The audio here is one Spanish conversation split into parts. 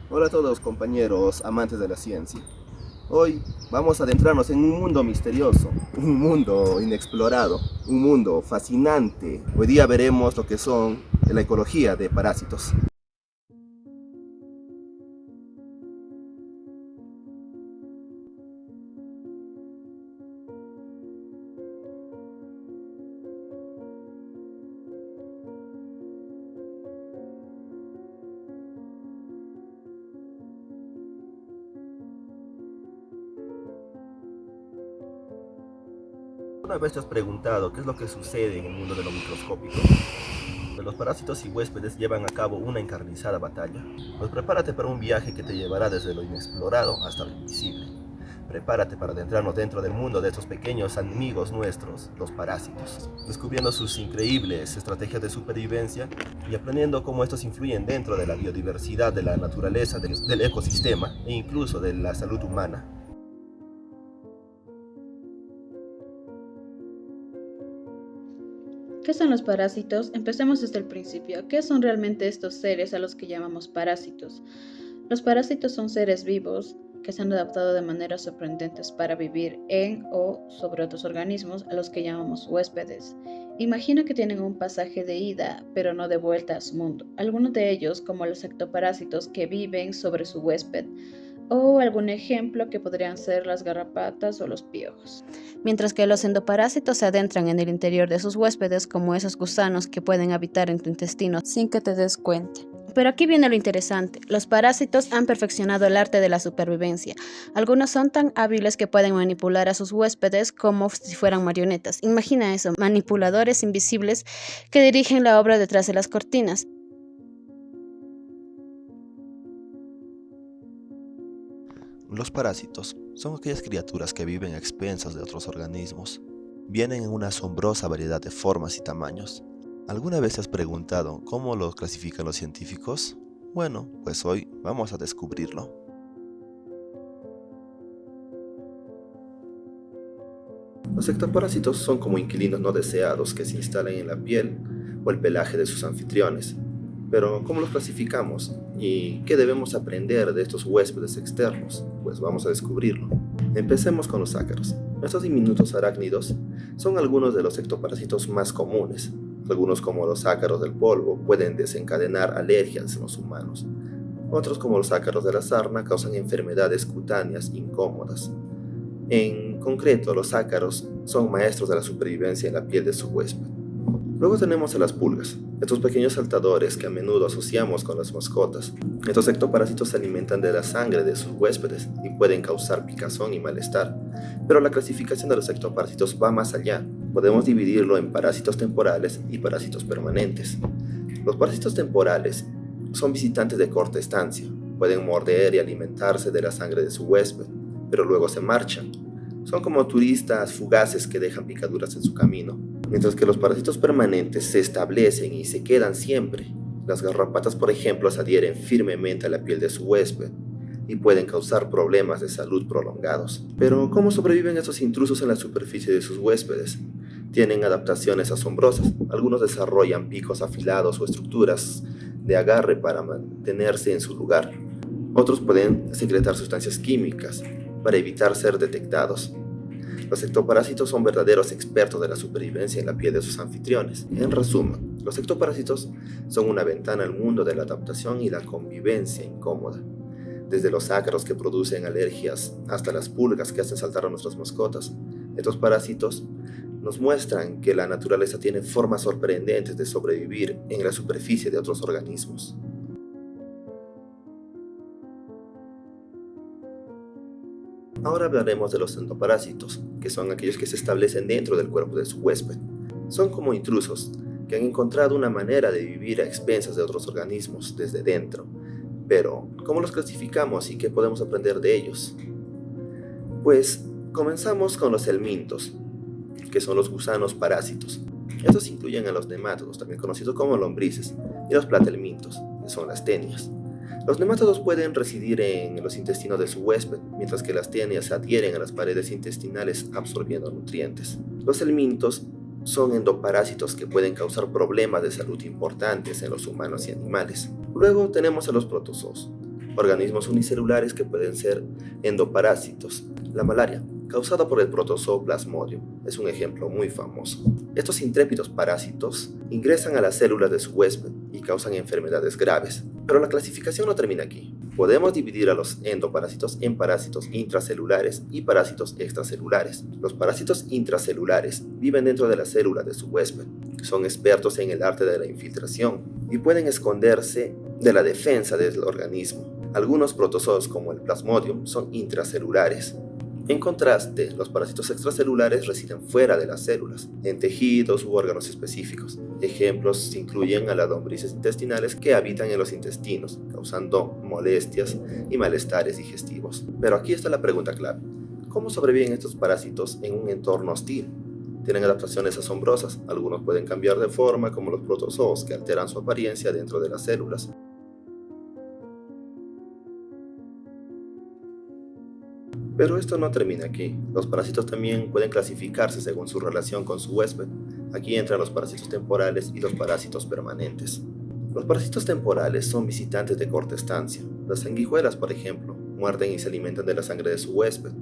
Hola a todos compañeros amantes de la ciencia. Hoy vamos a adentrarnos en un mundo misterioso, un mundo inexplorado, un mundo fascinante. Hoy día veremos lo que son la ecología de parásitos. ¿Una vez te has preguntado qué es lo que sucede en el mundo de lo microscópico? Los parásitos y huéspedes llevan a cabo una encarnizada batalla. Pues prepárate para un viaje que te llevará desde lo inexplorado hasta lo invisible. Prepárate para adentrarnos dentro del mundo de estos pequeños amigos nuestros, los parásitos, descubriendo sus increíbles estrategias de supervivencia y aprendiendo cómo estos influyen dentro de la biodiversidad de la naturaleza, del ecosistema e incluso de la salud humana. ¿Qué son los parásitos? Empecemos desde el principio. ¿Qué son realmente estos seres a los que llamamos parásitos? Los parásitos son seres vivos que se han adaptado de maneras sorprendentes para vivir en o sobre otros organismos a los que llamamos huéspedes. Imagina que tienen un pasaje de ida, pero no de vuelta a su mundo. Algunos de ellos, como los ectoparásitos que viven sobre su huésped, o algún ejemplo que podrían ser las garrapatas o los piojos. Mientras que los endoparásitos se adentran en el interior de sus huéspedes como esos gusanos que pueden habitar en tu intestino sin que te des cuenta. Pero aquí viene lo interesante. Los parásitos han perfeccionado el arte de la supervivencia. Algunos son tan hábiles que pueden manipular a sus huéspedes como si fueran marionetas. Imagina eso, manipuladores invisibles que dirigen la obra detrás de las cortinas. Los parásitos son aquellas criaturas que viven a expensas de otros organismos. Vienen en una asombrosa variedad de formas y tamaños. ¿Alguna vez te has preguntado cómo los clasifican los científicos? Bueno, pues hoy vamos a descubrirlo. Los ectoparásitos son como inquilinos no deseados que se instalan en la piel o el pelaje de sus anfitriones. Pero, ¿cómo los clasificamos? ¿Y qué debemos aprender de estos huéspedes externos? Pues vamos a descubrirlo. Empecemos con los ácaros. Estos diminutos arácnidos son algunos de los ectoparásitos más comunes. Algunos, como los ácaros del polvo, pueden desencadenar alergias en los humanos. Otros, como los ácaros de la sarna, causan enfermedades cutáneas incómodas. En concreto, los ácaros son maestros de la supervivencia en la piel de su huésped. Luego tenemos a las pulgas, estos pequeños saltadores que a menudo asociamos con las mascotas. Estos ectoparásitos se alimentan de la sangre de sus huéspedes y pueden causar picazón y malestar. Pero la clasificación de los ectoparásitos va más allá. Podemos dividirlo en parásitos temporales y parásitos permanentes. Los parásitos temporales son visitantes de corta estancia. Pueden morder y alimentarse de la sangre de su huésped, pero luego se marchan. Son como turistas fugaces que dejan picaduras en su camino. Mientras que los parásitos permanentes se establecen y se quedan siempre. Las garrapatas, por ejemplo, se adhieren firmemente a la piel de su huésped y pueden causar problemas de salud prolongados. Pero, ¿cómo sobreviven estos intrusos en la superficie de sus huéspedes? Tienen adaptaciones asombrosas. Algunos desarrollan picos afilados o estructuras de agarre para mantenerse en su lugar. Otros pueden secretar sustancias químicas para evitar ser detectados. Los ectoparásitos son verdaderos expertos de la supervivencia en la piel de sus anfitriones. En resumen, los ectoparásitos son una ventana al mundo de la adaptación y la convivencia incómoda. Desde los ácaros que producen alergias hasta las pulgas que hacen saltar a nuestras mascotas, estos parásitos nos muestran que la naturaleza tiene formas sorprendentes de sobrevivir en la superficie de otros organismos. Ahora hablaremos de los endoparásitos, que son aquellos que se establecen dentro del cuerpo de su huésped. Son como intrusos que han encontrado una manera de vivir a expensas de otros organismos desde dentro. Pero, ¿cómo los clasificamos y qué podemos aprender de ellos? Pues comenzamos con los helmintos, que son los gusanos parásitos. Estos incluyen a los nemátodos, también conocidos como lombrices, y los platelmintos, que son las tenias. Los nemátodos pueden residir en los intestinos de su huésped, mientras que las tenias se adhieren a las paredes intestinales absorbiendo nutrientes. Los helmintos son endoparásitos que pueden causar problemas de salud importantes en los humanos y animales. Luego tenemos a los protozoos. organismos unicelulares que pueden ser endoparásitos. La malaria, causada por el protozoo Plasmodium, es un ejemplo muy famoso. Estos intrépidos parásitos ingresan a las células de su huésped y causan enfermedades graves. Pero la clasificación no termina aquí. Podemos dividir a los endoparásitos en parásitos intracelulares y parásitos extracelulares. Los parásitos intracelulares viven dentro de la célula de su huésped. Son expertos en el arte de la infiltración y pueden esconderse de la defensa del organismo. Algunos protozoos, como el Plasmodium, son intracelulares. En contraste, los parásitos extracelulares residen fuera de las células, en tejidos u órganos específicos. Ejemplos incluyen a las lombrices intestinales que habitan en los intestinos, causando molestias y malestares digestivos. Pero aquí está la pregunta clave: ¿cómo sobreviven estos parásitos en un entorno hostil? Tienen adaptaciones asombrosas. Algunos pueden cambiar de forma, como los protozoos, que alteran su apariencia dentro de las células. Pero esto no termina aquí. Los parásitos también pueden clasificarse según su relación con su huésped. Aquí entran los parásitos temporales y los parásitos permanentes. Los parásitos temporales son visitantes de corta estancia. Las sanguijuelas, por ejemplo, muerden y se alimentan de la sangre de su huésped,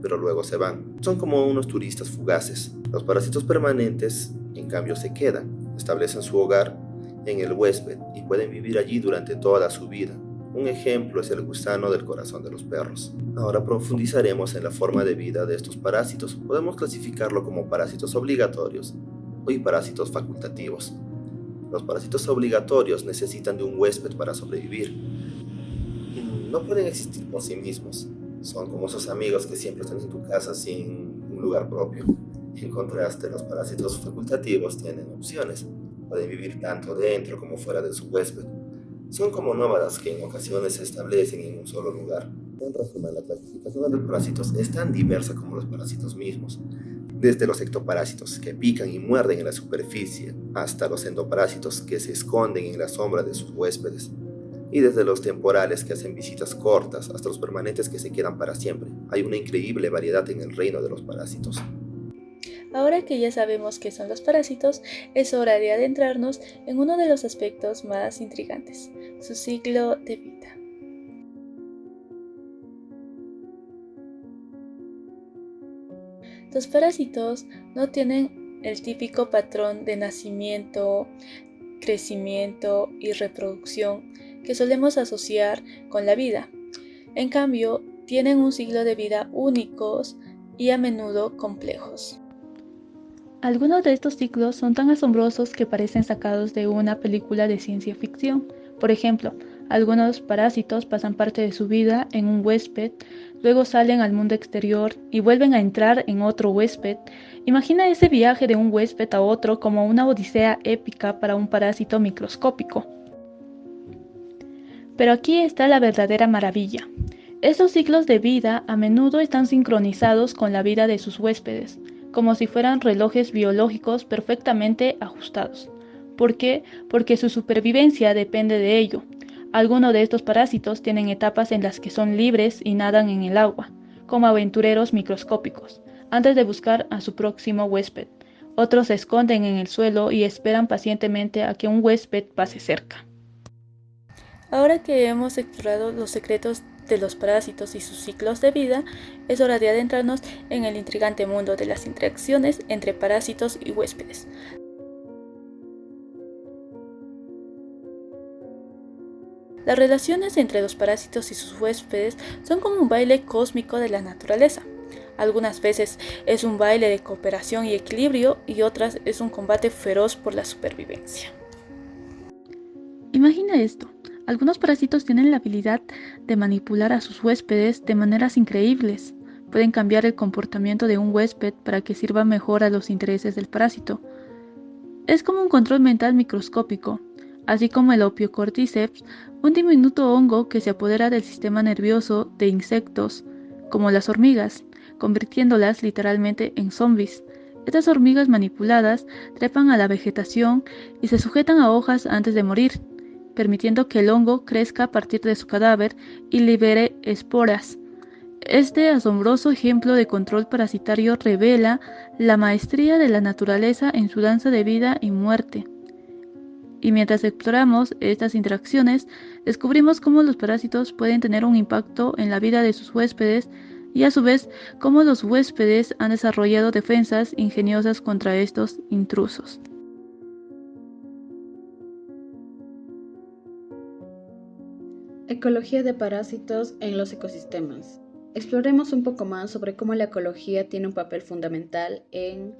pero luego se van. Son como unos turistas fugaces. Los parásitos permanentes, en cambio, se quedan, establecen su hogar en el huésped y pueden vivir allí durante toda su vida. Un ejemplo es el gusano del corazón de los perros. Ahora profundizaremos en la forma de vida de estos parásitos. Podemos clasificarlo como parásitos obligatorios y parásitos facultativos. Los parásitos obligatorios necesitan de un huésped para sobrevivir. No pueden existir por sí mismos. Son como esos amigos que siempre están en tu casa sin un lugar propio. En contraste, los parásitos facultativos tienen opciones. Pueden vivir tanto dentro como fuera de su huésped. Son como nómadas que en ocasiones se establecen en un solo lugar. En resumen, la clasificación de los parásitos es tan diversa como los parásitos mismos. Desde los ectoparásitos, que pican y muerden en la superficie, hasta los endoparásitos, que se esconden en la sombra de sus huéspedes. Y desde los temporales, que hacen visitas cortas, hasta los permanentes, que se quedan para siempre. Hay una increíble variedad en el reino de los parásitos. Ahora que ya sabemos qué son los parásitos, es hora de adentrarnos en uno de los aspectos más intrigantes, su ciclo de vida. Los parásitos no tienen el típico patrón de nacimiento, crecimiento y reproducción que solemos asociar con la vida. En cambio, tienen un ciclo de vida únicos y a menudo complejos. Algunos de estos ciclos son tan asombrosos que parecen sacados de una película de ciencia ficción. Por ejemplo, algunos parásitos pasan parte de su vida en un huésped, luego salen al mundo exterior y vuelven a entrar en otro huésped. Imagina ese viaje de un huésped a otro como una odisea épica para un parásito microscópico. Pero aquí está la verdadera maravilla. Estos ciclos de vida a menudo están sincronizados con la vida de sus huéspedes, como si fueran relojes biológicos perfectamente ajustados. ¿Por qué? Porque su supervivencia depende de ello. Algunos de estos parásitos tienen etapas en las que son libres y nadan en el agua, como aventureros microscópicos, antes de buscar a su próximo huésped. Otros se esconden en el suelo y esperan pacientemente a que un huésped pase cerca. Ahora que hemos explorado los secretos de los parásitos y sus ciclos de vida, es hora de adentrarnos en el intrigante mundo de las interacciones entre parásitos y huéspedes. Las relaciones entre los parásitos y sus huéspedes son como un baile cósmico de la naturaleza. Algunas veces es un baile de cooperación y equilibrio, y otras es un combate feroz por la supervivencia. Imagina esto. Algunos parásitos tienen la habilidad de manipular a sus huéspedes de maneras increíbles. Pueden cambiar el comportamiento de un huésped para que sirva mejor a los intereses del parásito. Es como un control mental microscópico, así como el Ophiocordyceps, un diminuto hongo que se apodera del sistema nervioso de insectos, como las hormigas, convirtiéndolas literalmente en zombies. Estas hormigas manipuladas trepan a la vegetación y se sujetan a hojas antes de morir, permitiendo que el hongo crezca a partir de su cadáver y libere esporas. Este asombroso ejemplo de control parasitario revela la maestría de la naturaleza en su danza de vida y muerte. Y mientras exploramos estas interacciones, descubrimos cómo los parásitos pueden tener un impacto en la vida de sus huéspedes y a su vez cómo los huéspedes han desarrollado defensas ingeniosas contra estos intrusos. Ecología de parásitos en los ecosistemas. Exploremos un poco más sobre cómo la ecología tiene un papel fundamental en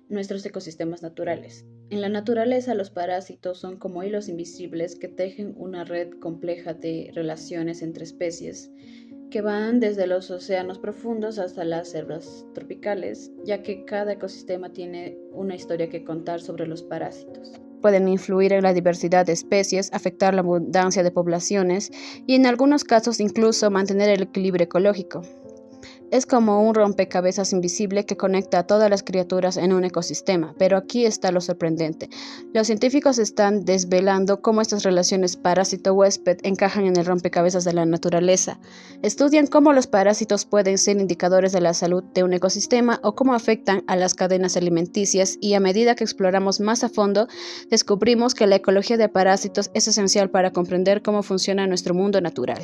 nuestros ecosistemas naturales. En la naturaleza, los parásitos son como hilos invisibles que tejen una red compleja de relaciones entre especies que van desde los océanos profundos hasta las selvas tropicales, ya que cada ecosistema tiene una historia que contar sobre los parásitos. Pueden influir en la diversidad de especies, afectar la abundancia de poblaciones y en algunos casos incluso mantener el equilibrio ecológico. Es como un rompecabezas invisible que conecta a todas las criaturas en un ecosistema, pero aquí está lo sorprendente. Los científicos están desvelando cómo estas relaciones parásito-huésped encajan en el rompecabezas de la naturaleza. Estudian cómo los parásitos pueden ser indicadores de la salud de un ecosistema o cómo afectan a las cadenas alimenticias, y a medida que exploramos más a fondo, descubrimos que la ecología de parásitos es esencial para comprender cómo funciona nuestro mundo natural.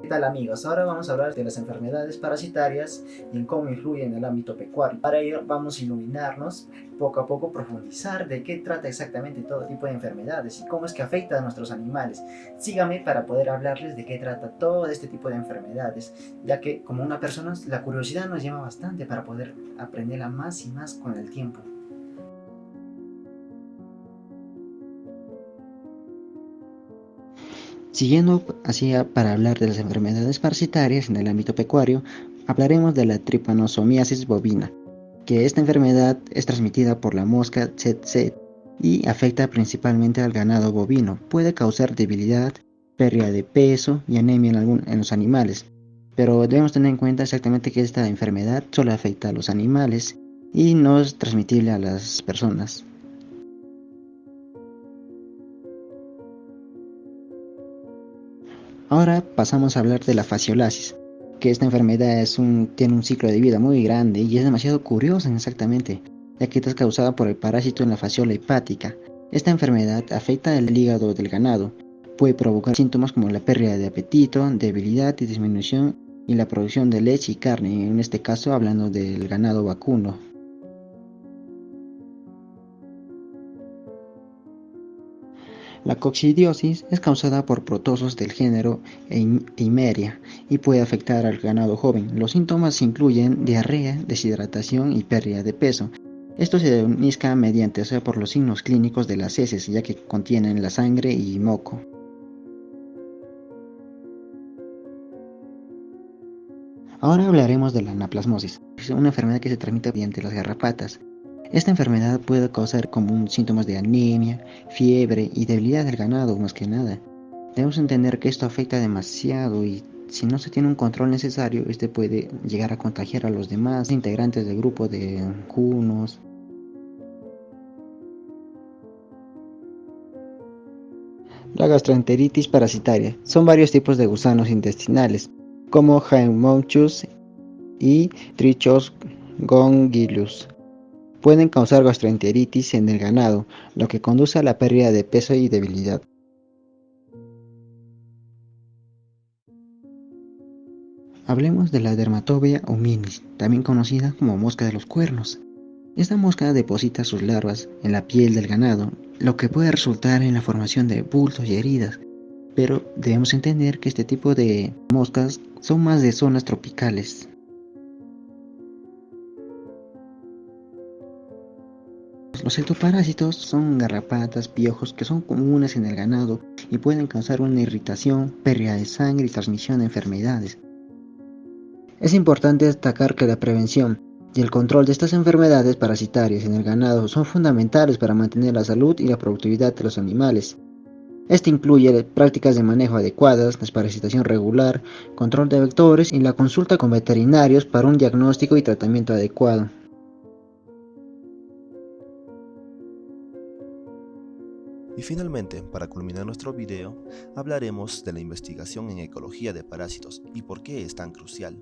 ¿Qué tal amigos? Ahora vamos a hablar de las enfermedades parasitarias y en cómo influyen en el ámbito pecuario. Para ello vamos a iluminarnos, poco a poco profundizar de qué trata exactamente todo tipo de enfermedades y cómo es que afecta a nuestros animales. Síganme para poder hablarles de qué trata todo este tipo de enfermedades, ya que como una persona la curiosidad nos llama bastante para poder aprenderla más y más con el tiempo. Siguiendo hacia para hablar de las enfermedades parasitarias en el ámbito pecuario, hablaremos de la tripanosomiasis bovina, que esta enfermedad es transmitida por la mosca tsetse y afecta principalmente al ganado bovino. Puede causar debilidad, pérdida de peso y anemia en los animales, pero debemos tener en cuenta exactamente que esta enfermedad solo afecta a los animales y no es transmitible a las personas. Ahora pasamos a hablar de la fasciolasis, que esta enfermedad tiene un ciclo de vida muy grande y es demasiado curiosa exactamente, ya que está causada por el parásito en la fasciola hepática. Esta enfermedad afecta el hígado del ganado, puede provocar síntomas como la pérdida de apetito, debilidad y disminución en la producción de leche y carne, en este caso hablando del ganado vacuno. La coccidiosis es causada por protozoos del género Eimeria y puede afectar al ganado joven. Los síntomas incluyen diarrea, deshidratación y pérdida de peso. Esto se demuestra mediante por los signos clínicos de las heces, ya que contienen la sangre y moco. Ahora hablaremos de la anaplasmosis. Es una enfermedad que se transmite mediante las garrapatas. Esta enfermedad puede causar síntomas de anemia, fiebre y debilidad del ganado más que nada. Debemos entender que esto afecta demasiado y si no se tiene un control necesario, este puede llegar a contagiar a los demás integrantes del grupo de vacunos. La gastroenteritis parasitaria. Son varios tipos de gusanos intestinales, como Haemochus y Trichogongylus. Pueden causar gastroenteritis en el ganado, lo que conduce a la pérdida de peso y debilidad. Hablemos de la Dermatobia hominis, también conocida como mosca de los cuernos. Esta mosca deposita sus larvas en la piel del ganado, lo que puede resultar en la formación de bultos y heridas, pero debemos entender que este tipo de moscas son más de zonas tropicales. Los ectoparásitos son garrapatas, piojos que son comunes en el ganado y pueden causar una irritación, pérdida de sangre y transmisión de enfermedades. Es importante destacar que la prevención y el control de estas enfermedades parasitarias en el ganado son fundamentales para mantener la salud y la productividad de los animales. Este incluye prácticas de manejo adecuadas, desparasitación regular, control de vectores y la consulta con veterinarios para un diagnóstico y tratamiento adecuado. Y finalmente, para culminar nuestro video, hablaremos de la investigación en ecología de parásitos y por qué es tan crucial.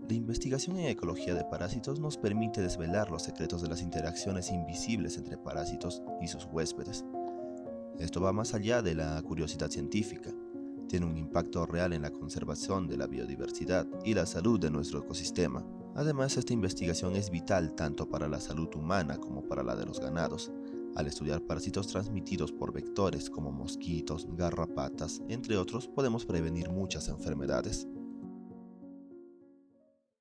La investigación en ecología de parásitos nos permite desvelar los secretos de las interacciones invisibles entre parásitos y sus huéspedes. Esto va más allá de la curiosidad científica. Tiene un impacto real en la conservación de la biodiversidad y la salud de nuestro ecosistema. Además, esta investigación es vital tanto para la salud humana como para la de los ganados. Al estudiar parásitos transmitidos por vectores como mosquitos, garrapatas, entre otros, podemos prevenir muchas enfermedades.